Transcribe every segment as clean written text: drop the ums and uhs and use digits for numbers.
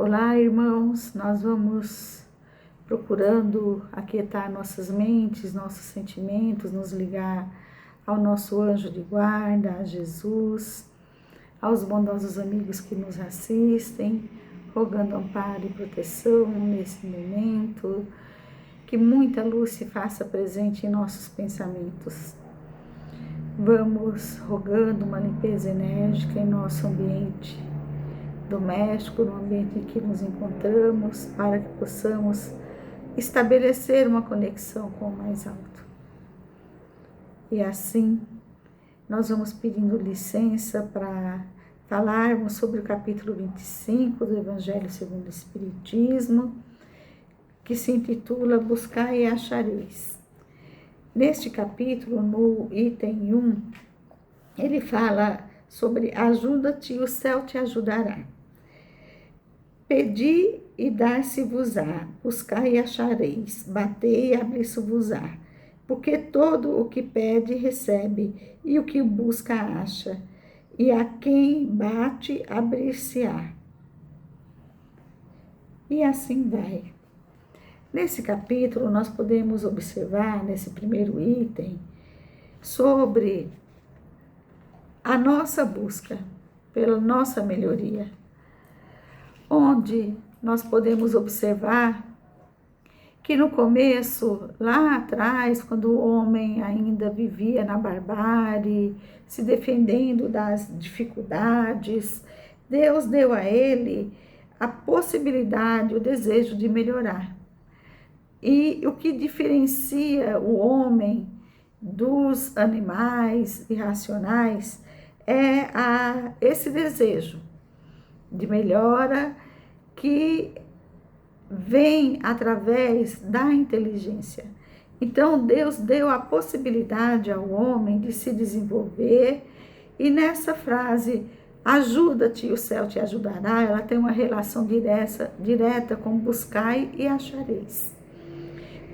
Olá, irmãos, nós vamos procurando aquietar nossas mentes, nossos sentimentos, nos ligar ao nosso anjo de guarda, a Jesus, aos bondosos amigos que nos assistem, rogando amparo e proteção nesse momento, que muita luz se faça presente em nossos pensamentos. Vamos rogando uma limpeza enérgica em nosso ambiente doméstico, no ambiente em que nos encontramos, para que possamos estabelecer uma conexão com o mais alto. E assim, nós vamos pedindo licença para falarmos sobre o capítulo 25 do Evangelho segundo o Espiritismo, que se intitula Buscai e Achareis. Neste capítulo, no item 1, ele fala sobre ajuda-te e o céu te ajudará. Pedi e dar-se-vos-á, buscai e achareis, batei e abrir-se-vos-á. Porque todo o que pede, recebe, e o que busca, acha. E a quem bate, abrir-se-á. E assim vai. Nesse capítulo, nós podemos observar, nesse primeiro item, sobre a nossa busca pela nossa melhoria, onde nós podemos observar que no começo, lá atrás, quando o homem ainda vivia na barbárie, se defendendo das dificuldades, Deus deu a ele a possibilidade, o desejo de melhorar. E o que diferencia o homem dos animais irracionais é esse desejo de melhora que vem através da inteligência. Então, Deus deu a possibilidade ao homem de se desenvolver, e nessa frase, ajuda-te e o céu te ajudará, ela tem uma relação direta com buscai e achareis.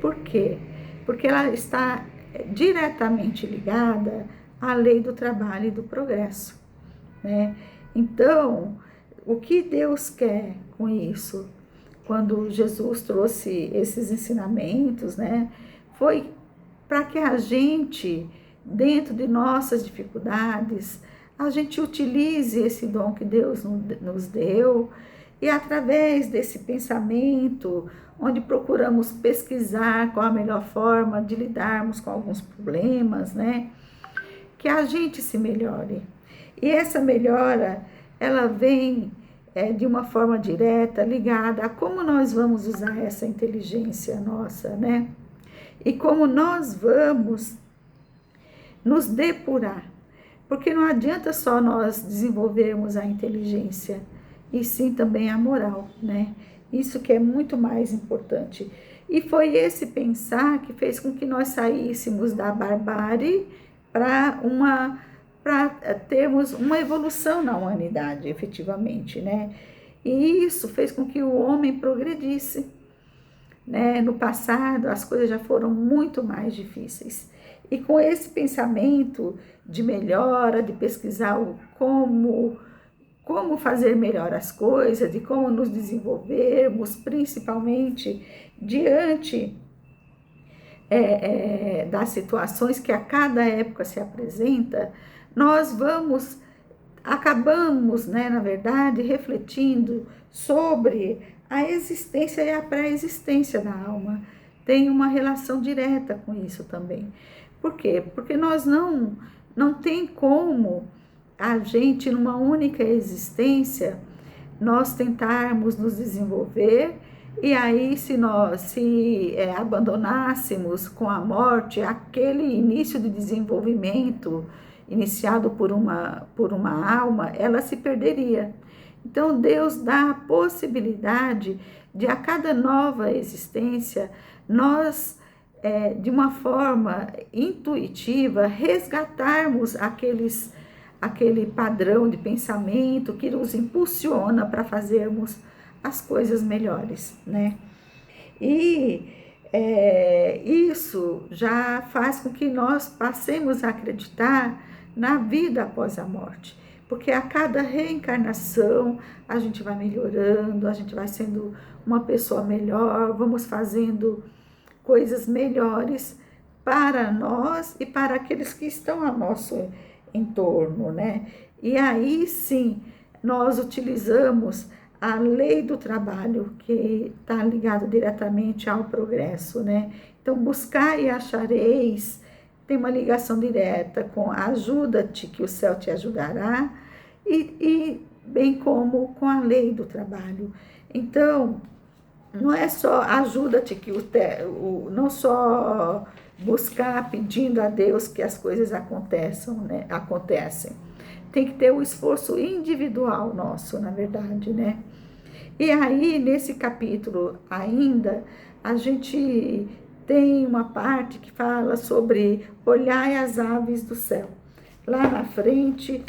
Por quê? Porque ela está diretamente ligada à lei do trabalho e do progresso, né? Então, o que Deus quer com isso? Quando Jesus trouxe esses ensinamentos, né? Foi para que a gente, dentro de nossas dificuldades, a gente utilize esse dom que Deus nos deu, e através desse pensamento, onde procuramos pesquisar qual a melhor forma de lidarmos com alguns problemas, né? Que a gente se melhore. E essa melhora, ela vem de uma forma direta, ligada a como nós vamos usar essa inteligência nossa, né? E como nós vamos nos depurar. Porque não adianta só nós desenvolvermos a inteligência, e sim também a moral, né? Isso que é muito mais importante. E foi esse pensar que fez com que nós saíssemos da barbárie para termos uma evolução na humanidade, efetivamente, né? E isso fez com que o homem progredisse, né? No passado, as coisas já foram muito mais difíceis. E com esse pensamento de melhora, de pesquisar como fazer melhor as coisas, de como nos desenvolvermos, principalmente diante das situações que a cada época se apresenta, nós acabamos, né, na verdade, refletindo sobre a existência e a pré-existência da alma. Tem uma relação direta com isso também. Por quê? Porque nós não tem como a gente, numa única existência, nós tentarmos nos desenvolver, e aí se nós abandonássemos com a morte aquele início de desenvolvimento iniciado por uma alma, ela se perderia. Então Deus dá a possibilidade de a cada nova existência nós de uma forma intuitiva resgatarmos aquele padrão de pensamento que nos impulsiona para fazermos as coisas melhores, né? E isso já faz com que nós passemos a acreditar na vida após a morte, porque a cada reencarnação a gente vai melhorando, a gente vai sendo uma pessoa melhor, vamos fazendo coisas melhores para nós e para aqueles que estão ao nosso entorno, né? E aí sim, nós utilizamos a lei do trabalho, que está ligado diretamente ao progresso, né? Então, buscar e achareis tem uma ligação direta com ajuda-te que o céu te ajudará e bem como com a lei do trabalho. Então, não é só ajuda-te que não só buscar pedindo a Deus que as coisas aconteçam, né? Acontecem. Tem que ter o esforço individual nosso, na verdade, né? E aí, nesse capítulo ainda, a gente tem uma parte que fala sobre olhai as aves do céu. Lá na frente,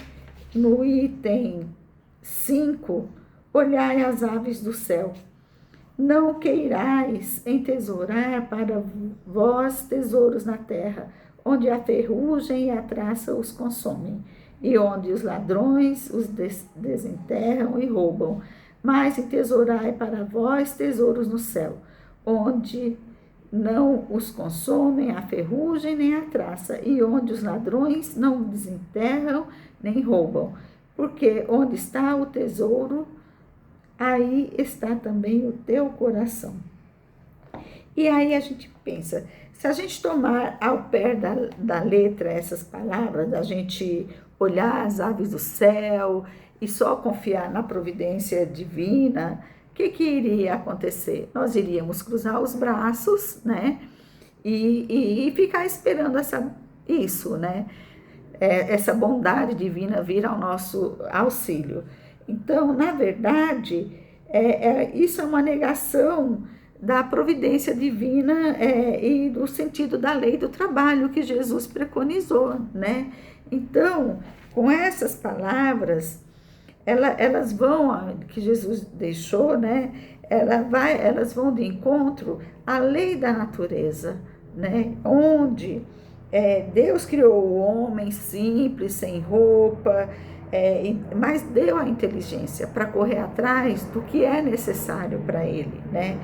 no item 5, olhai as aves do céu. Não queirais entesourar para vós tesouros na terra, onde a ferrugem e a traça os consomem, e onde os ladrões os desenterram e roubam. Mas entesourai para vós tesouros no céu, onde não os consomem a ferrugem nem a traça, e onde os ladrões não desenterram nem roubam. Porque onde está o tesouro, aí está também o teu coração. E aí a gente pensa, se a gente tomar ao pé da letra essas palavras, a gente olhar as aves do céu e só confiar na providência divina, o que iria acontecer? Nós iríamos cruzar os braços, né? E ficar esperando isso, né? Essa bondade divina vir ao nosso auxílio. Então, na verdade, isso é uma negação da providência divina e do sentido da lei do trabalho que Jesus preconizou, né? Então, com essas palavras, elas vão, que Jesus deixou, né? Elas vão de encontro à lei da natureza, né? Onde Deus criou o homem simples, sem roupa, mas deu a inteligência para correr atrás do que é necessário para ele, né?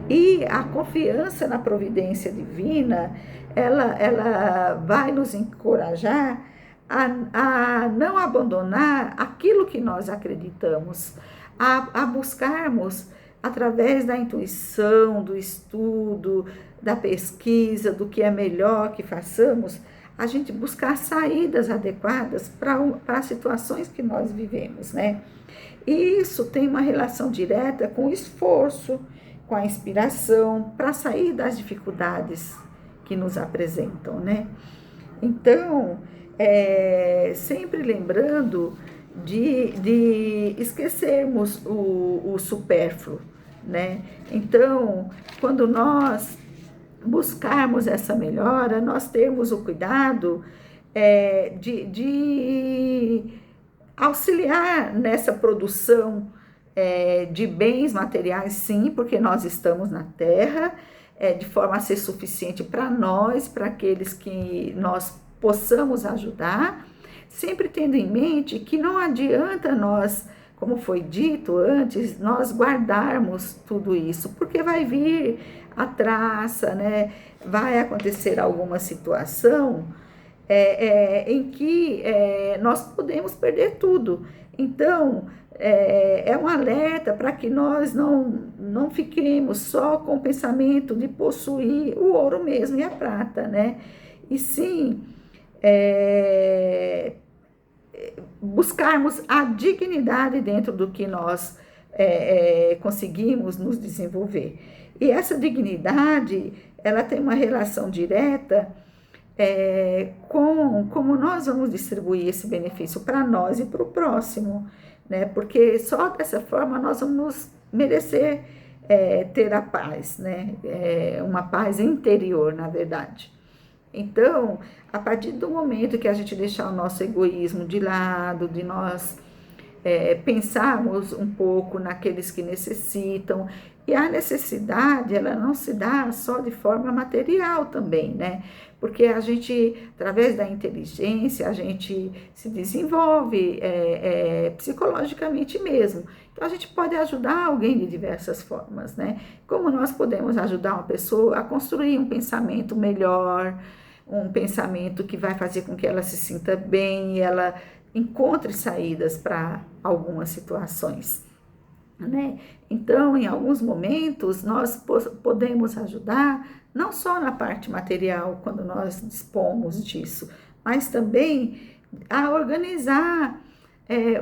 E a confiança na providência divina, ela vai nos encorajar a não abandonar aquilo que nós acreditamos, a buscarmos através da intuição, do estudo, da pesquisa, do que é melhor que façamos, a gente buscar saídas adequadas para as situações que nós vivemos, né? E isso tem uma relação direta com o esforço, com a inspiração, para sair das dificuldades que nos apresentam, né? Então, sempre lembrando de esquecermos o supérfluo, né? Então, quando nós buscarmos essa melhora, nós termos o cuidado de auxiliar nessa produção de bens materiais, sim, porque nós estamos na Terra, de forma a ser suficiente para nós, para aqueles que nós possamos ajudar, sempre tendo em mente que não adianta nós, como foi dito antes, nós guardarmos tudo isso, porque vai vir a traça, né? Vai acontecer alguma situação em que nós podemos perder tudo. Então, é um alerta para que nós não fiquemos só com o pensamento de possuir o ouro mesmo e a prata, né? E sim, buscarmos a dignidade dentro do que nós conseguimos nos desenvolver. E essa dignidade, ela tem uma relação direta com como nós vamos distribuir esse benefício para nós e para o próximo, né? Porque só dessa forma nós vamos merecer ter a paz, né? Uma paz interior, na verdade. Então, a partir do momento que a gente deixar o nosso egoísmo de lado, de nós pensarmos um pouco naqueles que necessitam. E a necessidade, ela não se dá só de forma material também, né? Porque a gente, através da inteligência, a gente se desenvolve psicologicamente mesmo. Então, a gente pode ajudar alguém de diversas formas, né? Como nós podemos ajudar uma pessoa a construir um pensamento melhor, um pensamento que vai fazer com que ela se sinta bem e ela encontre saídas para algumas situações, né? Então, em alguns momentos, nós podemos ajudar não só na parte material, quando nós dispomos disso, mas também a organizar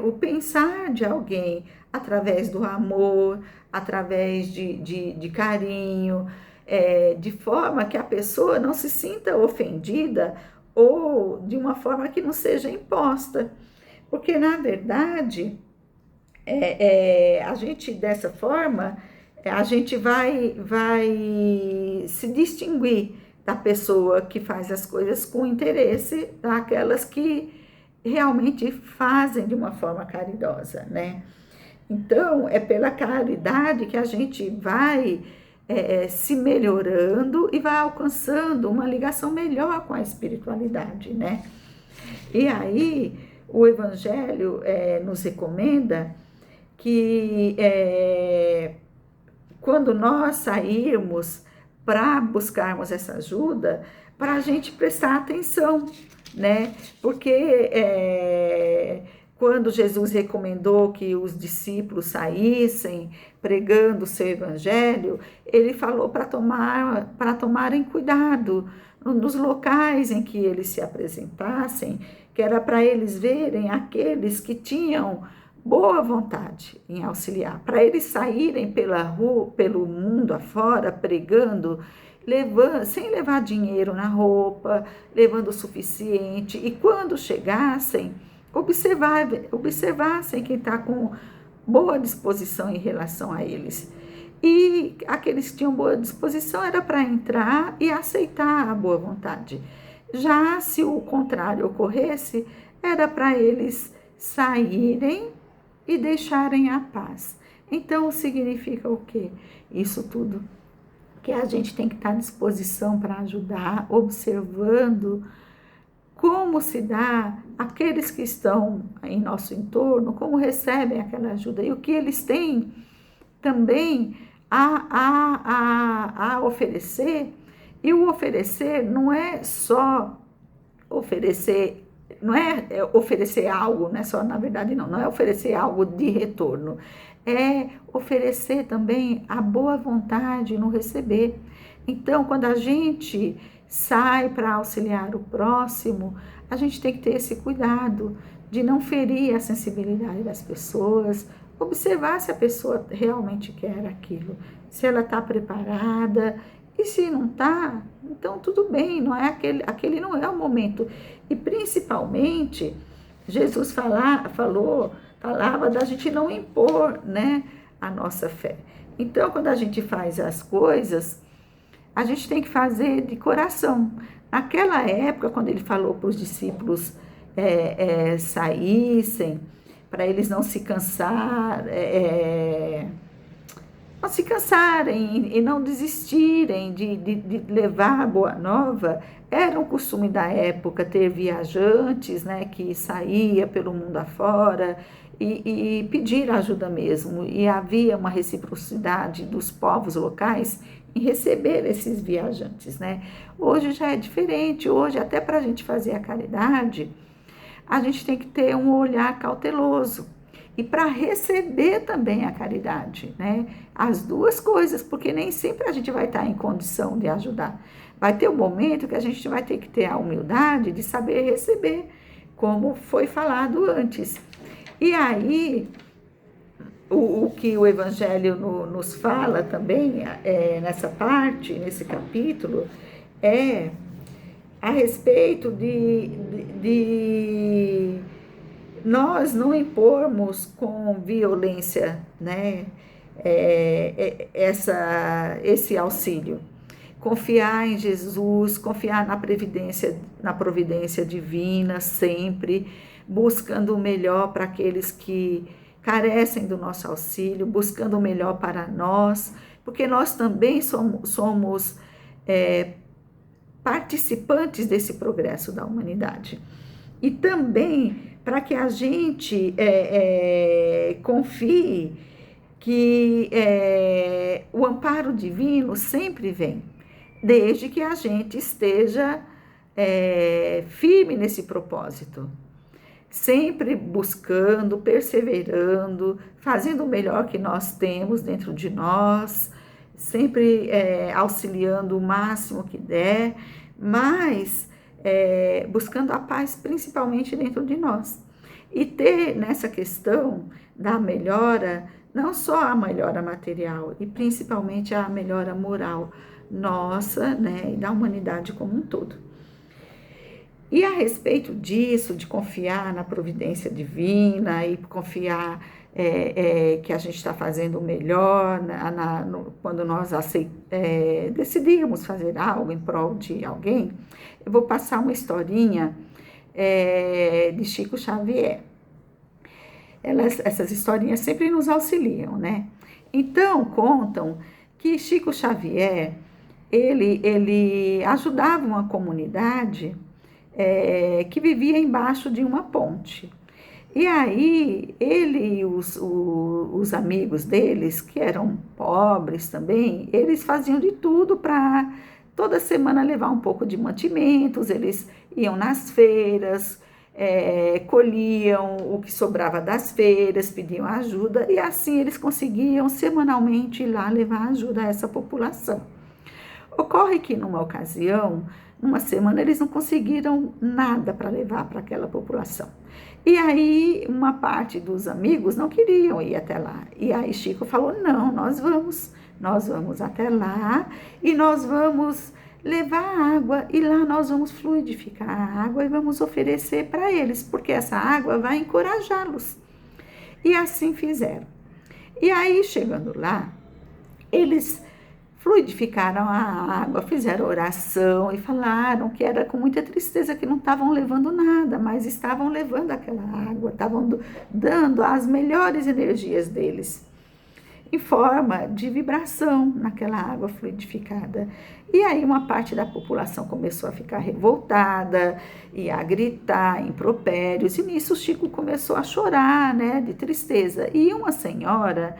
o pensar de alguém através do amor, através de carinho, de forma que a pessoa não se sinta ofendida ou de uma forma que não seja imposta. Porque, na verdade, a gente, dessa forma, a gente vai se distinguir da pessoa que faz as coisas com interesse daquelas que realmente fazem de uma forma caridosa, né? Então, é pela caridade que a gente vai se melhorando e vai alcançando uma ligação melhor com a espiritualidade, né? E aí, o Evangelho nos recomenda que quando nós sairmos para buscarmos essa ajuda, para a gente prestar atenção, né? Porque quando Jesus recomendou que os discípulos saíssem pregando o seu evangelho, ele falou para tomarem cuidado nos locais em que eles se apresentassem, que era para eles verem aqueles que tinham boa vontade em auxiliar, para eles saírem pela rua, pelo mundo afora, pregando, sem levar dinheiro na roupa, levando o suficiente, e quando chegassem, observassem quem está com boa disposição em relação a eles. E aqueles que tinham boa disposição era para entrar e aceitar a boa vontade. Já se o contrário ocorresse, era para eles saírem e deixarem a paz. Então, significa o quê? Isso tudo que a gente tem que estar à disposição para ajudar, observando como se dá aqueles que estão em nosso entorno, como recebem aquela ajuda e o que eles têm também a oferecer. E o oferecer não é só oferecer, não é oferecer algo, né? Só, na verdade, não é oferecer algo de retorno, é oferecer também a boa vontade no receber. Então, quando a gente sai para auxiliar o próximo, a gente tem que ter esse cuidado de não ferir a sensibilidade das pessoas, observar se a pessoa realmente quer aquilo, se ela está preparada, e se não está, então tudo bem, não é aquele não é o momento. E principalmente, Jesus falava da gente não impor, né, a nossa fé. Então, quando a gente faz as coisas, a gente tem que fazer de coração. Naquela época, quando ele falou para os discípulos saíssem, para eles não se cansarem e não desistirem de levar a boa nova, era um costume da época ter viajantes, né, que saía pelo mundo afora e pedir ajuda mesmo. E havia uma reciprocidade dos povos locais em receber esses viajantes, né? Hoje já é diferente. Hoje, até para a gente fazer a caridade, a gente tem que ter um olhar cauteloso. E para receber também a caridade, né? As duas coisas, porque nem sempre a gente vai estar em condição de ajudar. Vai ter um momento que a gente vai ter que ter a humildade de saber receber, como foi falado antes. E aí, o que o Evangelho nos fala também, nessa parte, nesse capítulo, é a respeito de nós não impormos com violência, né, esse auxílio. Confiar em Jesus, confiar na providência divina sempre, buscando o melhor para aqueles que carecem do nosso auxílio, buscando o melhor para nós, porque nós também somos participantes desse progresso da humanidade. E também para que a gente confie que o amparo divino sempre vem, desde que a gente esteja firme nesse propósito, sempre buscando, perseverando, fazendo o melhor que nós temos dentro de nós, sempre auxiliando o máximo que der, mas buscando a paz principalmente dentro de nós. E ter nessa questão da melhora, não só a melhora material, e principalmente a melhora moral nossa, né, e da humanidade como um todo. E a respeito disso, de confiar na providência divina e confiar que a gente está fazendo o melhor quando nós decidimos fazer algo em prol de alguém, eu vou passar uma historinha de Chico Xavier. Essas historinhas sempre nos auxiliam, né? Então, contam que Chico Xavier, ele ajudava uma comunidade que vivia embaixo de uma ponte. E aí, ele e os amigos deles, que eram pobres também, eles faziam de tudo para toda semana levar um pouco de mantimentos, eles iam nas feiras, colhiam o que sobrava das feiras, pediam ajuda, e assim eles conseguiam semanalmente ir lá levar ajuda a essa população. Ocorre que numa ocasião, numa semana, eles não conseguiram nada para levar para aquela população. E aí, uma parte dos amigos não queriam ir até lá. E aí, Chico falou, não, nós vamos até lá e nós vamos levar água e lá nós vamos fluidificar a água e vamos oferecer para eles, porque essa água vai encorajá-los. E assim fizeram. E aí, chegando lá, eles fluidificaram a água, fizeram oração e falaram que era com muita tristeza que não estavam levando nada, mas estavam levando aquela água, estavam dando as melhores energias deles, em forma de vibração naquela água fluidificada. E aí uma parte da população começou a ficar revoltada e a gritar impropérios, e nisso o Chico começou a chorar, né, de tristeza. E uma senhora,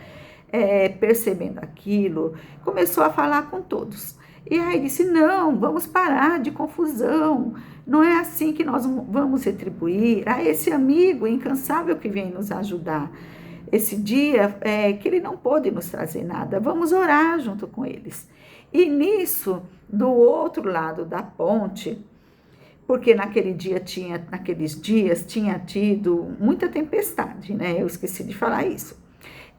percebendo aquilo, começou a falar com todos. E aí disse, não, vamos parar de confusão, não é assim que nós vamos retribuir a esse amigo incansável que vem nos ajudar. Esse dia que ele não pôde nos trazer nada, vamos orar junto com eles. E nisso, do outro lado da ponte, porque naqueles dias tinha tido muita tempestade, né? Eu esqueci de falar isso.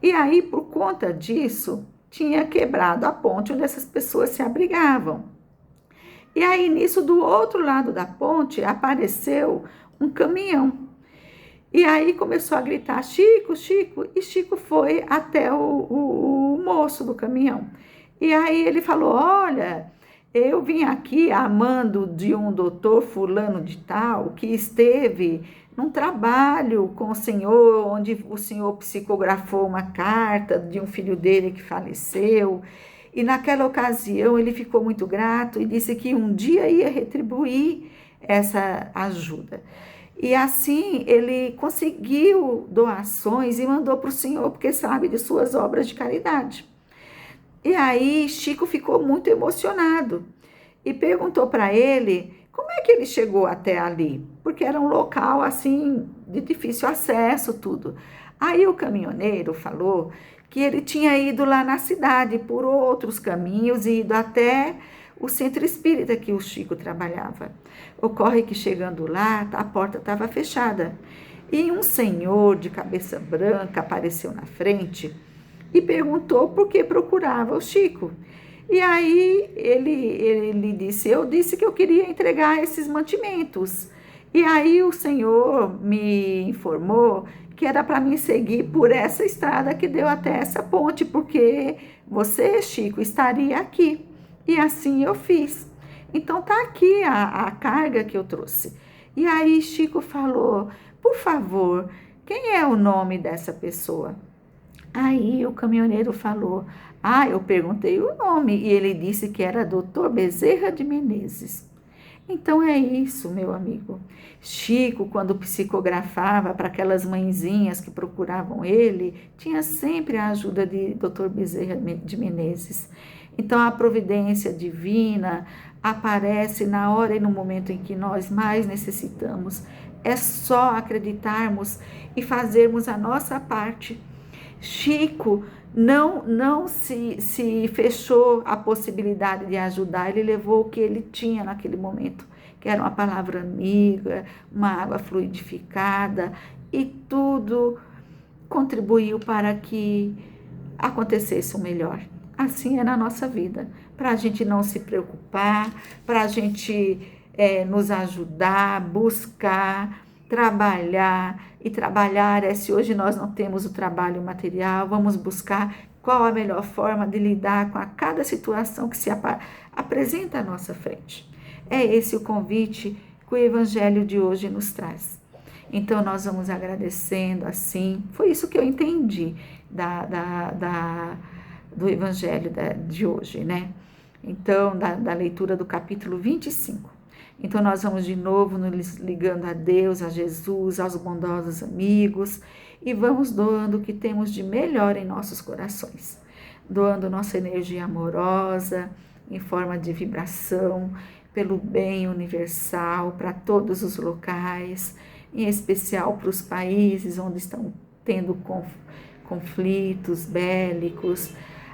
E aí, por conta disso, tinha quebrado a ponte onde essas pessoas se abrigavam. E aí, nisso, do outro lado da ponte, apareceu um caminhão. E aí começou a gritar, Chico, Chico, e Chico foi até o moço do caminhão. E aí ele falou, olha, eu vim aqui a mando de um doutor fulano de tal, que esteve num trabalho com o senhor, onde o senhor psicografou uma carta de um filho dele que faleceu, e naquela ocasião ele ficou muito grato e disse que um dia ia retribuir essa ajuda. E assim ele conseguiu doações e mandou para o senhor, porque sabe de suas obras de caridade. E aí Chico ficou muito emocionado e perguntou para ele como é que ele chegou até ali, porque era um local assim de difícil acesso, tudo. Aí o caminhoneiro falou que ele tinha ido lá na cidade por outros caminhos e ido até o centro espírita que o Chico trabalhava. Ocorre que chegando lá, a porta estava fechada e um senhor de cabeça branca apareceu na frente e perguntou por que procurava o Chico. E aí ele disse, eu disse que eu queria entregar esses mantimentos. E aí o senhor me informou que era para mim seguir por essa estrada que deu até essa ponte, porque você, Chico, estaria aqui. E assim eu fiz. Então tá aqui a carga que eu trouxe. E aí Chico falou, Por favor, quem é o nome dessa pessoa? Aí o caminhoneiro falou, eu perguntei o nome e ele disse que era Dr. Bezerra de Menezes. Então é isso, meu amigo. Chico, quando psicografava para aquelas mãezinhas que procuravam ele, tinha sempre a ajuda de Dr. Bezerra de Menezes. Então a providência divina aparece na hora e no momento em que nós mais necessitamos. É só acreditarmos e fazermos a nossa parte. Chico não se fechou a possibilidade de ajudar, ele levou o que ele tinha naquele momento, que era uma palavra amiga, uma água fluidificada, e tudo contribuiu para que acontecesse o melhor. Assim é na nossa vida, para a gente não se preocupar, para a gente nos ajudar, buscar, trabalhar. E trabalhar se hoje nós não temos o trabalho material, vamos buscar qual a melhor forma de lidar com cada situação que se apresenta à nossa frente. É esse o convite que o Evangelho de hoje nos traz. Então, nós vamos agradecendo assim. Foi isso que eu entendi do Evangelho de hoje, né? Então, da leitura do capítulo 25. Então, nós vamos de novo nos ligando a Deus, a Jesus, aos bondosos amigos e vamos doando o que temos de melhor em nossos corações. Doando nossa energia amorosa, em forma de vibração, pelo bem universal, para todos os locais, em especial para os países onde estão tendo conflitos bélicos,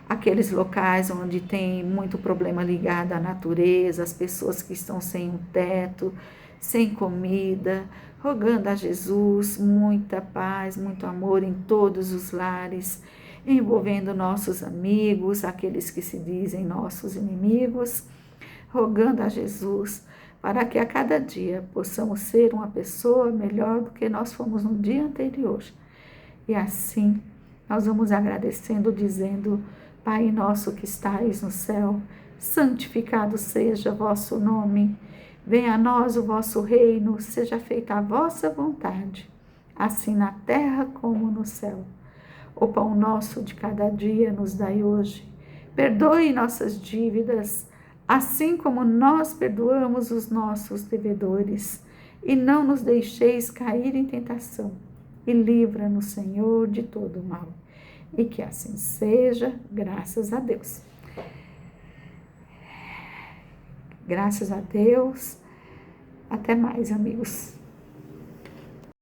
aqueles locais onde tem muito problema ligado à natureza, as pessoas que estão sem um teto, sem comida, rogando a Jesus muita paz, muito amor em todos os lares, envolvendo nossos amigos, aqueles que se dizem nossos inimigos, rogando a Jesus para que a cada dia possamos ser uma pessoa melhor do que nós fomos no dia anterior. E assim, nós vamos agradecendo, dizendo: Pai nosso que estais no céu, santificado seja o vosso nome. Venha a nós o vosso reino, seja feita a vossa vontade, assim na terra como no céu. O pão nosso de cada dia nos dai hoje. Perdoe nossas dívidas, assim como nós perdoamos os nossos devedores. E não nos deixeis cair em tentação. E livra-nos, Senhor, de todo mal. E que assim seja, graças a Deus. Graças a Deus. Até mais, amigos.